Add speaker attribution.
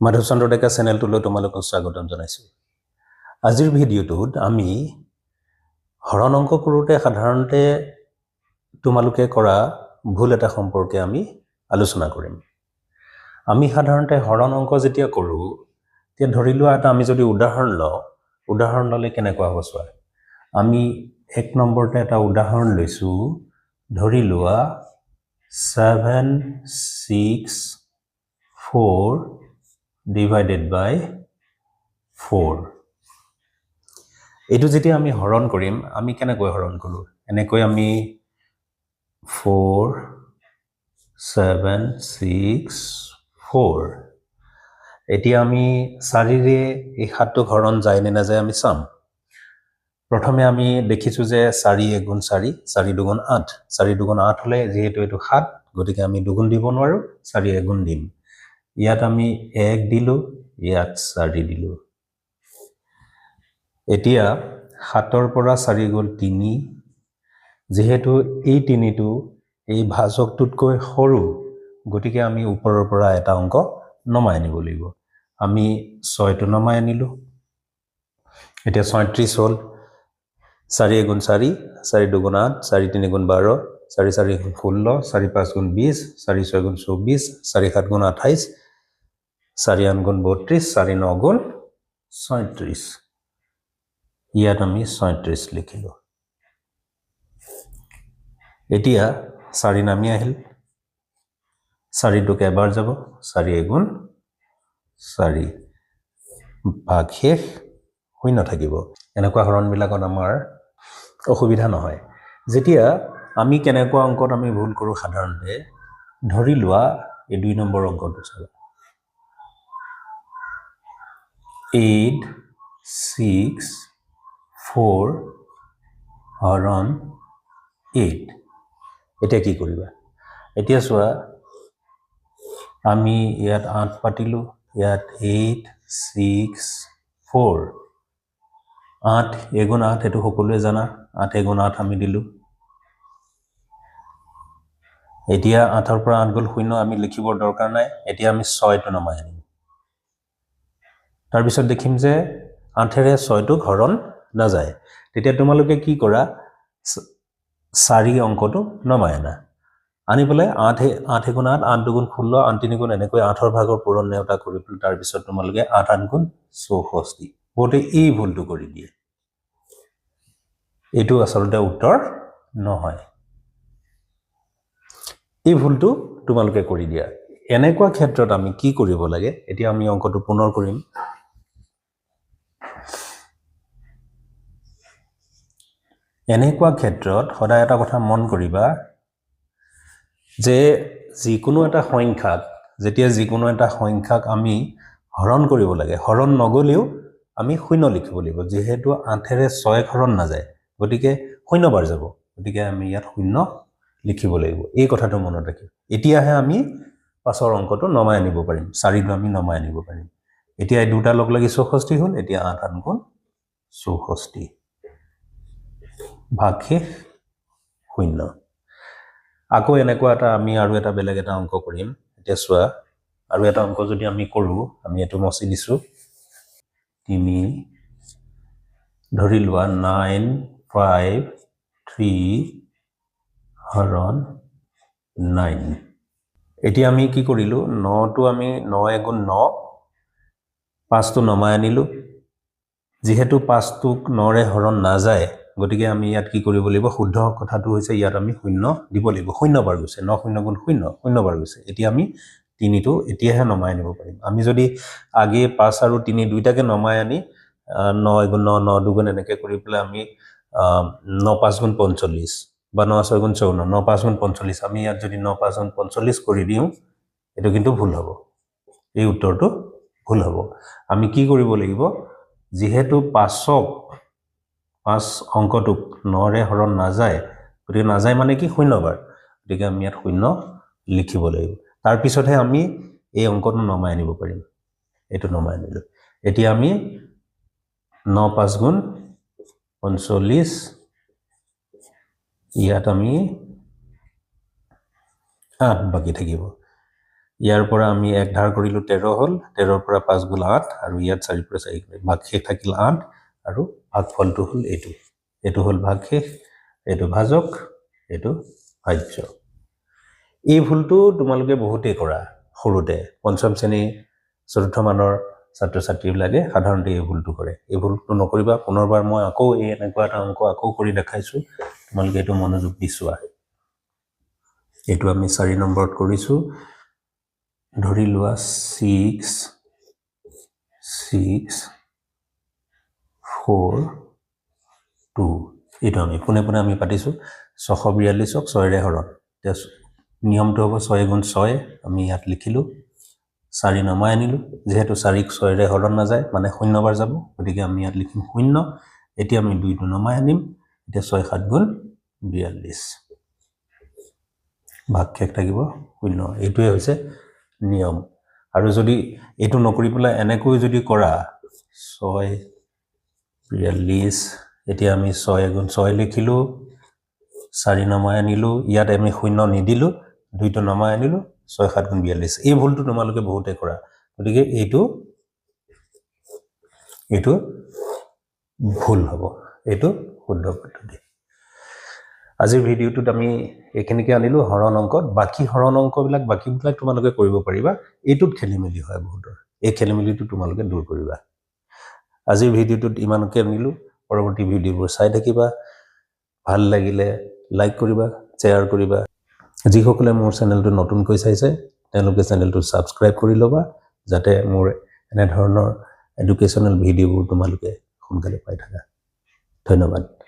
Speaker 1: মাধৱ চন্দ্ৰ ডেকা চেনেলটোলৈ তোমালোকক স্বাগতম জনাইছোঁ। আজিৰ ভিডিঅ'টোত আমি হৰণ অংক কৰোঁতে সাধাৰণতে তোমালোকে কৰা ভুল এটা সম্পৰ্কে আমি আলোচনা কৰিম। আমি সাধাৰণতে হৰণ অংক যেতিয়া কৰোঁ, তেতিয়া ধৰি লোৱা এটা আমি যদি উদাহৰণ ল'লে কেনেকুৱা হ'ব চোৱা। আমি 1 নম্বৰতে এটা উদাহৰণ লৈছোঁ, ধৰি লোৱা 7, 6, 4 divided by 4. এইটো যেতিয়া আমি হৰণ কৰিম, আমি কেনেকৈ হৰণ কৰোঁ? এনেকৈ আমি 4, 7, 6, 4. এতিয়া আমি 4ৰে এই 7টোক হৰণ যায় নে নাযায় আমি চাম। প্ৰথমে আমি দেখিছোঁ যে 4 × 4, 4 × 2 = 8, 4 × 2 = 8 হ'লে যিহেতু এইটো 7, গতিকে আমি দুগুণ দিব নোৱাৰোঁ, 4 গুণ দিম। ইয়াত আমি 1 দিলোঁ, ইয়াত 4 দিলোঁ। এতিয়া 7ৰ পৰা 4 গ'ল 3, যিহেতু এই 3টো এই ভাজকটোতকৈ সৰু, গতিকে আমি ওপৰৰ পৰা এটা অংক নমাই আনিব লাগিব। আমি 6টো নমাই আনিলোঁ। এতিয়া 37 হ'ল। 4 × 4, 4 × 2 = 8, 4 × 3 = 12, 4 × 4 = 16, 4 × 5 = 20, 4 × 6 = 24, 4 × 7 = 28, 4 × 8 = 32, 4 × 9 = 36। ইয়াত আমি 36 লিখিলোঁ। এতিয়া 4 নামি আহিল, 4টোক এবাৰ যাব, 4 × 4, ভাগ শেষ, শূন্য থাকিব। এনেকুৱা হৰণবিলাকত আমাৰ অসুবিধা নহয়। যেতিয়া আমি কেনেকুৱা অংকত আমি ভুল কৰোঁ সাধাৰণতে, ধৰি লোৱা এই 2 নম্বৰ অংকটো চাবা, 8, 6, 4 হৰণ 8। এতিয়া কি কৰিবা? এতিয়া চোৱা, আমি ইয়াত 8 পাতিলোঁ, ইয়াত 8, 6, 4, 8 × 8 এইটো সকলোৱে জানা, 8 × 8 আমি দিলোঁ। এতিয়া 8ৰ পৰা 8 গ'ল 0, আমি লিখিবৰ দৰকাৰ নাই। এতিয়া আমি 6টো নমাই আনিম। তাৰপিছত দেখিম যে 8ৰে 6টোক হৰণ নাযায়। তেতিয়া তোমালোকে কি কৰা, 4 অংকটো নমাই আনা। আনি পেলাই 8 × 8, 8 × 2 = 16, 8 × 3 = এনেকৈ 8ৰ ভাগৰ পূৰণ নেওতা কৰি পেলাই তাৰপিছত তোমালোকে 8 × 8 = 64। বহুতে এই ভুলটো কৰি দিয়ে। এইটো আচলতে উত্তৰ নহয়। এই ভুলটো তোমালোকে কৰি দিয়া। এনেকুৱা ক্ষেত্ৰত আমি কি কৰিব লাগে? এতিয়া আমি অংকটো পুনৰ কৰিম। এনেকুৱা ক্ষেত্ৰত সদায় এটা কথা মন কৰিবা যে যিকোনো এটা সংখ্যাক আমি হৰণ কৰিব লাগে, হৰণ নগ'লেও আমি 0 লিখিব লাগিব। যিহেতু 8ৰে 6 হৰণ নাযায়, গতিকে 0 বাৰ যাব, গতিকে আমি ইয়াত 0 লিখিব লাগিব। এই কথাটো মনত ৰাখিব। এতিয়াহে আমি পাছৰ অংকটো নমাই আনিব পাৰিম, 4টো আমি নমাই আনিব পাৰিম। এতিয়া এই দুটা লগ লাগি 64 হ'ল। এতিয়া 8 × 8 = 64, ভাগ শেষ, 0। আকৌ এনেকুৱা এটা আমি আৰু এটা বেলেগ এটা অংক কৰিম। এতিয়া চোৱা, আৰু এটা অংক যদি আমি কৰোঁ, আমি এইটো মচি দিছোঁ, 3, ধৰি লোৱা 9, 5, 3 হৰণ 9। এতিয়া আমি কি কৰিলোঁ, 9টো আমি 9 × 9, 5টো নমাই আনিলোঁ। যিহেতু 5টোক 9ৰে হৰণ নাযায়, গতিকে আমি ইয়াত কি কৰিব লাগিব? শুদ্ধ কথাটো হৈছে ইয়াত আমি 0 দিব লাগিব। 0 বাৰ গৈছে, 9 × 0 = 0, 0 বাৰ গৈছে। এতিয়া আমি 3টো এতিয়াহে নমাই আনিব পাৰিম। আমি যদি আগে 5 আৰু 3 দুইটাকে নমাই আনি 9 × 9, 9 × 2 এনেকৈ কৰি পেলাই আমি 9 × 5 = 45 বা 9 × 6 = 54, 9 × 5 = 45, আমি ইয়াত যদি 9 × 5 = 45 কৰি দিওঁ, এইটো কিন্তু ভুল হ'ব। এই উত্তৰটো ভুল হ'ব। আমি কি কৰিব লাগিব? যিহেতু 5 অংকটোক 9ৰে হৰণ নাযায়, গতিকে নাযায় মানে কি? 0 বাৰ, গতিকে আমি ইয়াত 0 লিখিব লাগিব। তাৰপিছতহে আমি এই অংকটো নমাই আনিব পাৰিম। এইটো নমাই আনিলোঁ। এতিয়া আমি 9 × 5 = 45, ইয়াত আমি 8 বাকী থাকিব। ইয়াৰ পৰা আমি 1 ধাৰ কৰিলোঁ 13 হ'ল 13ৰ পৰা 5 গুণ 8 আৰু ইয়াত 4 পৰা 4 কৰিম ভাগশেষ থাকিল 8 আৰু ভাগফলটো হ'ল এইটো হ'ল ভাগশেষ এইটো ভাজক এইটো ভাজ্য এই ভুলটো তোমালোকে বহুতেই কৰা সৰুতে পঞ্চম শ্ৰেণী চতুৰ্থ মানৰ ছাত্ৰ ছাত্ৰীবিলাকে সাধাৰণতে এই ভুলটো কৰে এই ভুলটো নকৰিবা পুনৰবাৰ মই আকৌ এই এনেকুৱা এটা অংক আকৌ কৰি দেখাইছো তোমালোকে এইটো মনোযোগ দি চোৱা এইটো আমি 4 নম্বৰত কৰিছো ধৰি লোৱা 6 4 2 এইটো আমি পুনে আমি পাতিছো 642ক 6ৰে হৰণ নিয়মটো হ'ব 6 গুণ 6 আমি ইয়াত লিখিলো 4 নমাই আনিলো যেহেতু 4ক 6ৰে হৰণ নাযায় মানে শূন্যবাৰ যাব গতিকে আমি ইয়াত লিখিম 0 এতিয়া আমি 2টো নমাই আনিম এতিয়া 6 7 গুণ 42 ভাগশেষ থাকিব 0 এইটোৱে হৈছে নিয়ম আৰু যদি এইটো নকৰি পেলাই এনেকৈ যদি কৰা 6 42 এতিয়া আমি 6 গুণ 6 লিখিলো 4 নমাই আনিলো ইয়াত আমি 0 নিদিলো 2টো নমাই আনিলো 6 7 গুণ 42 এই ভুলটো তোমালোকে বহুতে কৰা গতিকে এইটো ভুল হ'ব এইটো শুদ্ধ পদ্ধতি আজিৰ ভিডিঅ'টোত আমি এইখিনিকে আনিলো হৰণ অংকত বাকি হৰণ অংকবিলাক বাকিবিলাক তোমালোকে কৰিব পাৰিবা এইটোত খেলিমেলি হয় বহুতৰ এই খেলিমেলিটো তোমালোকে দূৰ কৰিবা আজিৰ ভিডিঅ'টোত ইমানকে আনিলো পৰৱৰ্তী ভিডিঅ'বোৰ চাই থাকিবা ভাল লাগিলে লাইক কৰিবা শ্বেয়াৰ কৰিবা যিসকলে মোৰ চেনেলটো নতুনকৈ চাইছে তেওঁলোকে চেনেলটো সাবস্ক্ৰাইব কৰি ল'বা যাতে মোৰ এনে ধৰণৰ এডুকেশ্যনেল ভিডিঅ'বোৰ তোমালোকে সোনকালে পাই থাকা ধন্যবাদ